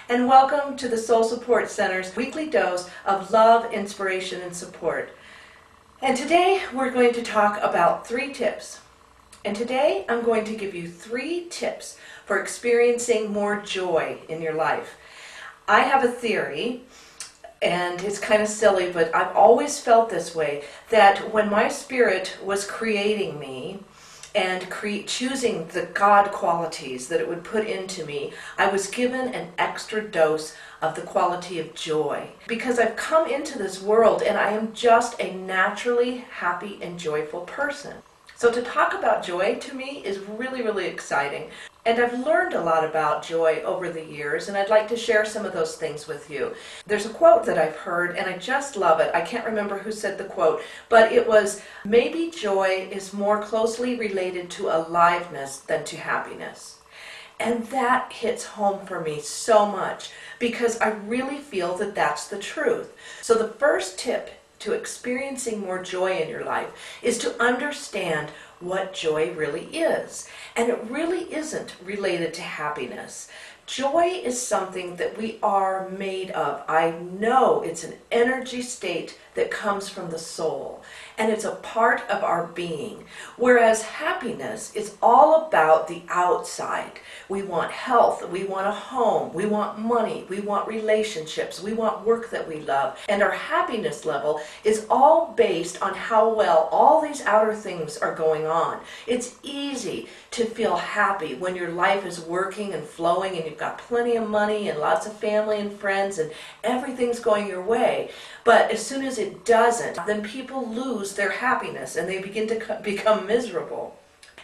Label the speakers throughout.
Speaker 1: and welcome to the Soul Support Center's weekly dose of love, inspiration, and support. And today we're going to talk about 3 tips. And today I'm going to give you 3 tips for experiencing more joy in your life. I have a theory, and it's kind of silly, but I've always felt this way, that when my spirit was creating me and choosing the God qualities that it would put into me, I was given an extra dose of the quality of joy. Because I've come into this world and I am just a naturally happy and joyful person. So to talk about joy to me is really, really exciting. And I've learned a lot about joy over the years, and I'd like to share some of those things with you. There's a quote that I've heard, and I just love it. I can't remember who said the quote, but it was, maybe joy is more closely related to aliveness than to happiness. And that hits home for me so much, because I really feel that that's the truth. So the first tip to experiencing more joy in your life is to understand what joy really is. And it really isn't related to happiness. Joy is something that we are made of. I know it's an energy state that comes from the soul, and it's a part of our being. Whereas happiness is all about the outside. We want health, we want a home, we want money, we want relationships, we want work that we love. And our happiness level is all based on how well all these outer things are going on. It's easy to feel happy when your life is working and flowing and you've got plenty of money and lots of family and friends and everything's going your way. But as soon as it doesn't, then people lose their happiness and they begin to become miserable.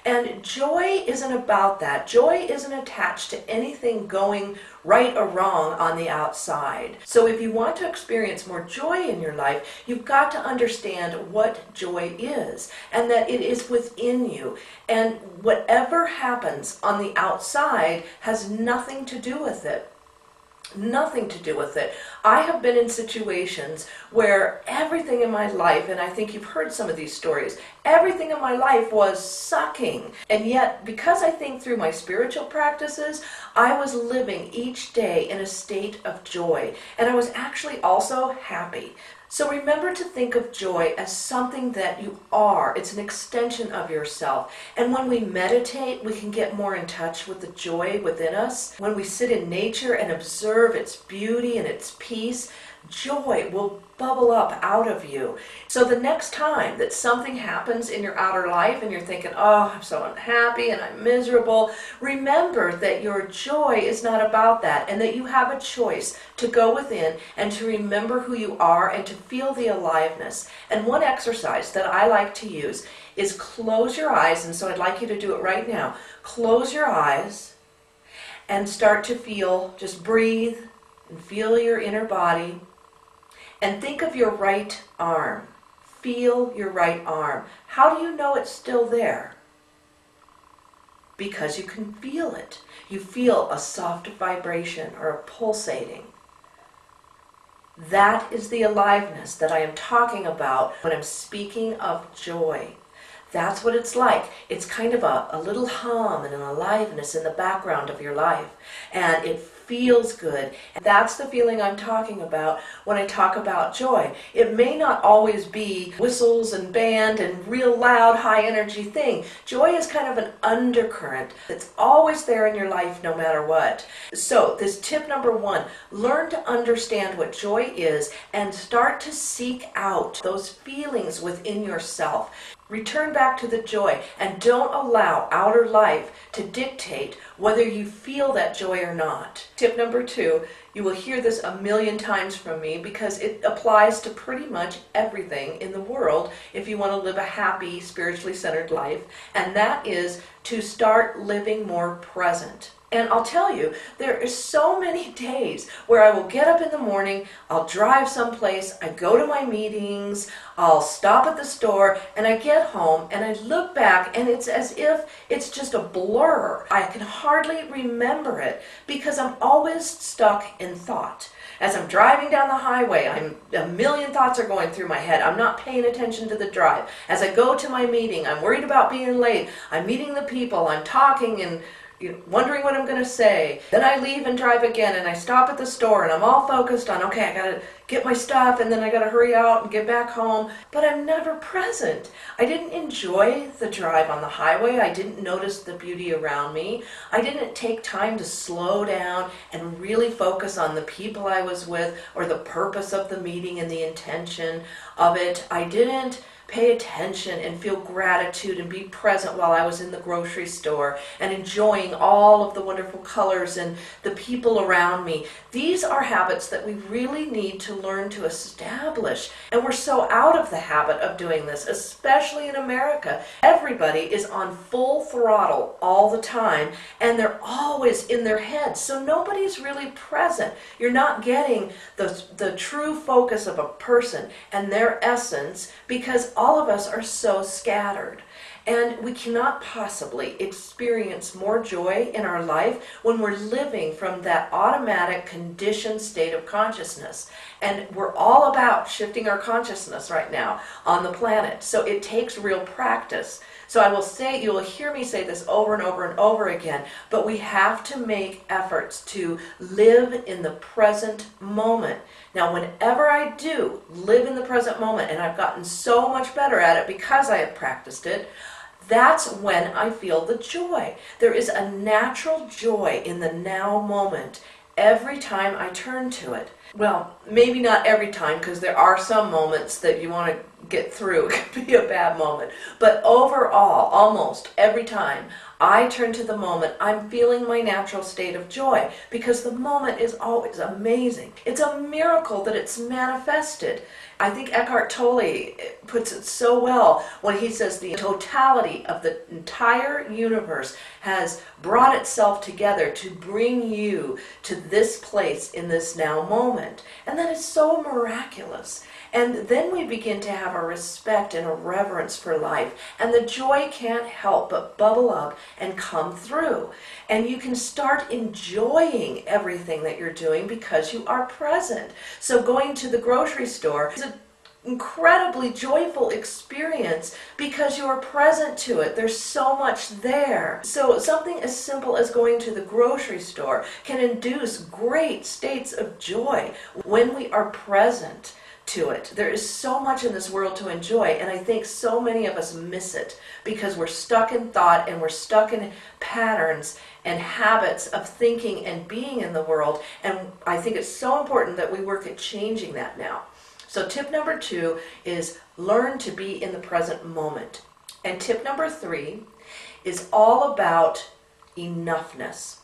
Speaker 1: And joy isn't about that. Joy isn't attached to anything going right or wrong on the outside. So if you want to experience more joy in your life, you've got to understand what joy is, and that it is within you. And whatever happens on the outside has nothing to do with it. Nothing to do with it. I have been in situations where everything in my life, and I think you've heard some of these stories, everything in my life was sucking. And yet, because I think through my spiritual practices, I was living each day in a state of joy. And I was actually also happy. So remember to think of joy as something that you are. It's an extension of yourself. And when we meditate, we can get more in touch with the joy within us. When we sit in nature and observe its beauty and its peace, joy will bubble up out of you. So the next time that something happens in your outer life and you're thinking, oh, I'm so unhappy and I'm miserable, remember that your joy is not about that, and that you have a choice to go within and to remember who you are and to feel the aliveness. And one exercise that I like to use is close your eyes, and so I'd like you to do it right now. Close your eyes and start to feel, just breathe and feel your inner body. And think of your right arm. Feel your right arm. How do you know it's still there? Because you can feel it. You feel a soft vibration or a pulsating. That is the aliveness that I am talking about when I'm speaking of joy. That's what it's like. It's kind of a little hum and an aliveness in the background of your life. And it feels good. And that's the feeling I'm talking about when I talk about joy. It may not always be whistles and band and real loud, high energy thing. Joy is kind of an undercurrent that's always there in your life no matter what. So this tip number 1, learn to understand what joy is and start to seek out those feelings within yourself. Return back to the joy and don't allow outer life to dictate whether you feel that joy or not. Tip number 2, you will hear this a million times from me because it applies to pretty much everything in the world if you want to live a happy, spiritually centered life, and that is to start living more present. And I'll tell you, there are so many days where I will get up in the morning, I'll drive someplace, I go to my meetings, I'll stop at the store, and I get home and I look back and it's as if it's just a blur. I can hardly remember it because I'm always stuck in thought. As I'm driving down the highway, a million thoughts are going through my head. I'm not paying attention to the drive. As I go to my meeting, I'm worried about being late. I'm meeting the people, I'm talking and wondering what I'm going to say. Then I leave and drive again, and I stop at the store, and I'm all focused on, okay, I got to get my stuff, and then I got to hurry out and get back home. But I'm never present. I didn't enjoy the drive on the highway. I didn't notice the beauty around me. I didn't take time to slow down and really focus on the people I was with or the purpose of the meeting and the intention of it. I didn't pay attention and feel gratitude and be present while I was in the grocery store and enjoying all of the wonderful colors and the people around me. These are habits that we really need to learn to establish, and we're so out of the habit of doing this, especially in America. Everybody is on full throttle all the time, and they're always in their heads, so nobody's really present. You're not getting the true focus of a person and their essence, because all of us are so scattered. And we cannot possibly experience more joy in our life when we're living from that automatic conditioned state of consciousness. And we're all about shifting our consciousness right now on the planet. So it takes real practice. So I will say, you will hear me say this over and over and over again, but we have to make efforts to live in the present moment. Now, whenever I do live in the present moment, and I've gotten so much better at it because I have practiced it, that's when I feel the joy. There is a natural joy in the now moment every time I turn to it. Well, maybe not every time, because there are some moments that you want to get through. It could be a bad moment. But overall, almost every time I turn to the moment, I'm feeling my natural state of joy, because the moment is always amazing. It's a miracle that it's manifested. I think Eckhart Tolle puts it so well when he says the totality of the entire universe has brought itself together to bring you to this place in this now moment. And that is so miraculous. And then we begin to have a respect and a reverence for life. And the joy can't help but bubble up and come through. And you can start enjoying everything that you're doing because you are present. So going to the grocery store is an incredibly joyful experience because you are present to it. There's so much there. So something as simple as going to the grocery store can induce great states of joy when we are present to it. There is so much in this world to enjoy, and I think so many of us miss it because we're stuck in thought and we're stuck in patterns and habits of thinking and being in the world, and I think it's so important that we work at changing that now. So tip number 2 is learn to be in the present moment. And tip number 3 is all about enoughness.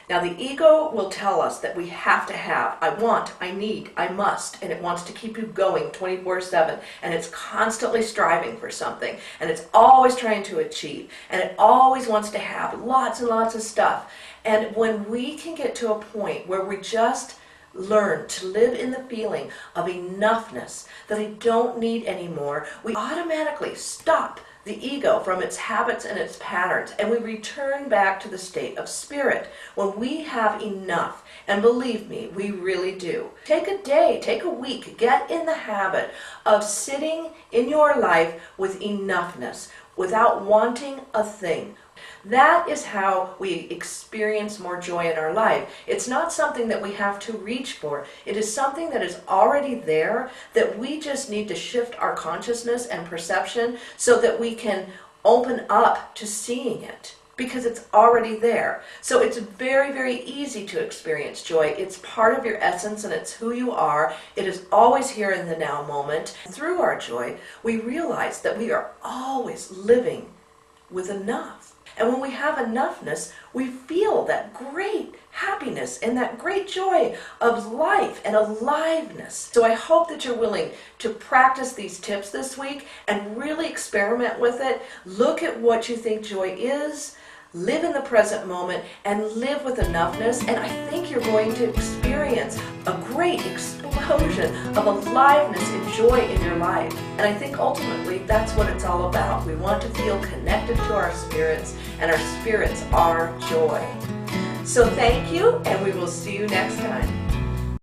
Speaker 1: Now, the ego will tell us that we have to have, I want, I need, I must, and it wants to keep you going 24/7, and it's constantly striving for something, and it's always trying to achieve, and it always wants to have lots and lots of stuff. And when we can get to a point where we just learn to live in the feeling of enoughness, that I don't need anymore, we automatically stop the ego from its habits and its patterns, and we return back to the state of spirit when we have enough. And believe me, we really do. Take a day, take a week, get in the habit of sitting in your life with enoughness, without wanting a thing. That is how we experience more joy in our life. It's not something that we have to reach for. It is something that is already there, that we just need to shift our consciousness and perception so that we can open up to seeing it, because it's already there. So it's very, very easy to experience joy. It's part of your essence and it's who you are. It is always here in the now moment. Through our joy, we realize that we are always living with enough. And when we have enoughness, we feel that great happiness and that great joy of life and aliveness. So I hope that you're willing to practice these tips this week and really experiment with it. Look at what you think joy is, live in the present moment, and live with enoughness. And I think you're going to experience a great explosion of aliveness and joy in your life. And I think ultimately that's what it's all about. We want to feel connected to our spirits, and our spirits are joy. So thank you, and we will see you next time.